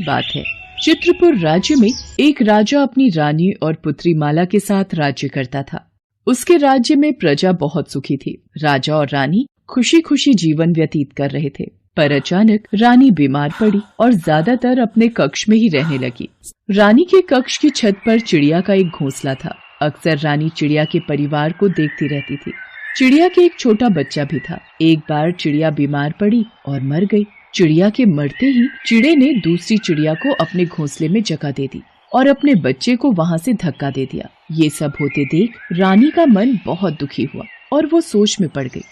बात है। चित्रपुर राज्य में एक राजा अपनी रानी और पुत्री माला के साथ राज्य करता था। उसके राज्य में प्रजा बहुत सुखी थी। राजा और रानी खुशी खुशी जीवन व्यतीत कर रहे थे, पर अचानक रानी बीमार पड़ी और ज्यादातर अपने कक्ष में ही रहने लगी। रानी के कक्ष की छत पर चिड़िया का एक घोंसला था। अक्सर रानी चिड़िया के परिवार को देखती रहती थी। चिड़िया के एक छोटा बच्चा भी था। एक बार चिड़िया बीमार पड़ी और मर गई। चिड़िया के मरते ही चिड़े ने दूसरी चिड़िया को अपने घोंसले में जगह दे दी और अपने बच्चे को वहाँ से धक्का दे दिया। ये सब होते देख रानी का मन बहुत दुखी हुआ और वो सोच में पड़ गई,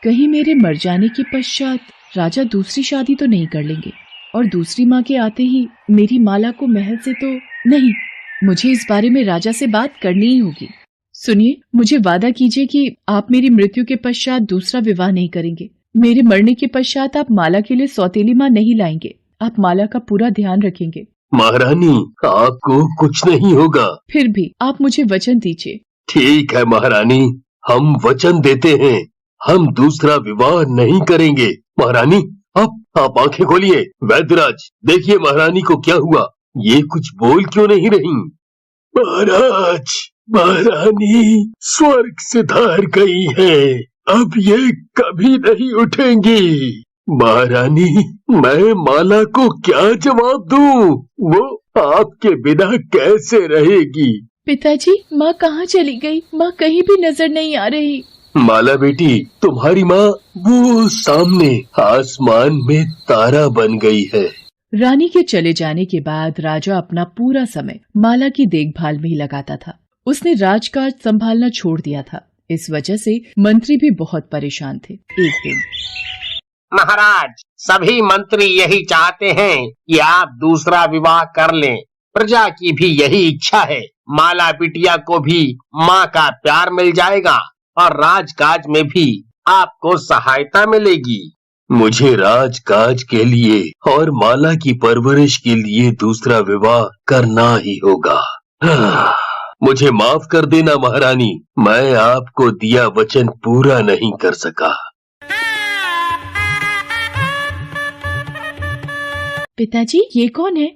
कहीं मेरे मर जाने के पश्चात राजा दूसरी शादी तो नहीं कर लेंगे और दूसरी माँ के आते ही मेरी माला को महल से तो नहीं। मुझे इस बारे में राजा से बात करनी ही होगी। सुनिए, मुझे वादा कीजिए कि आप मेरी मृत्यु के पश्चात दूसरा विवाह नहीं करेंगे। मेरे मरने के पश्चात आप माला के लिए सौतेली माँ नहीं लाएंगे। आप माला का पूरा ध्यान रखेंगे। महारानी, आपको कुछ नहीं होगा। फिर भी आप मुझे वचन दीजिए। ठीक है महारानी, हम वचन देते हैं, हम दूसरा विवाह नहीं करेंगे। महारानी, आप आंखें खोलिए। वैद्यराज, देखिए महारानी को क्या हुआ, ये कुछ बोल क्यों नहीं रही? महाराज, महारानी स्वर्ग से धार गई है, अब ये कभी नहीं उठेंगी। महारानी, मैं माला को क्या जवाब दूं? वो आपके बिना कैसे रहेगी? पिताजी, माँ कहाँ चली गई? माँ कहीं भी नजर नहीं आ रही। माला बेटी, तुम्हारी माँ वो सामने आसमान में तारा बन गई है। रानी के चले जाने के बाद राजा अपना पूरा समय माला की देखभाल में ही लगाता था। उसने राजकाज संभालना छोड़ दिया था। इस वजह से मंत्री भी बहुत परेशान थे। एक दिन, महाराज, सभी मंत्री यही चाहते हैं कि आप दूसरा विवाह कर लें। प्रजा की भी यही इच्छा है। माला बिटिया को भी माँ का प्यार मिल जाएगा और राजकाज में भी आपको सहायता मिलेगी। मुझे राजकाज के लिए और माला की परवरिश के लिए दूसरा विवाह करना ही होगा। मुझे माफ कर देना महारानी, मैं आपको दिया वचन पूरा नहीं कर सका। पिताजी, ये कौन है?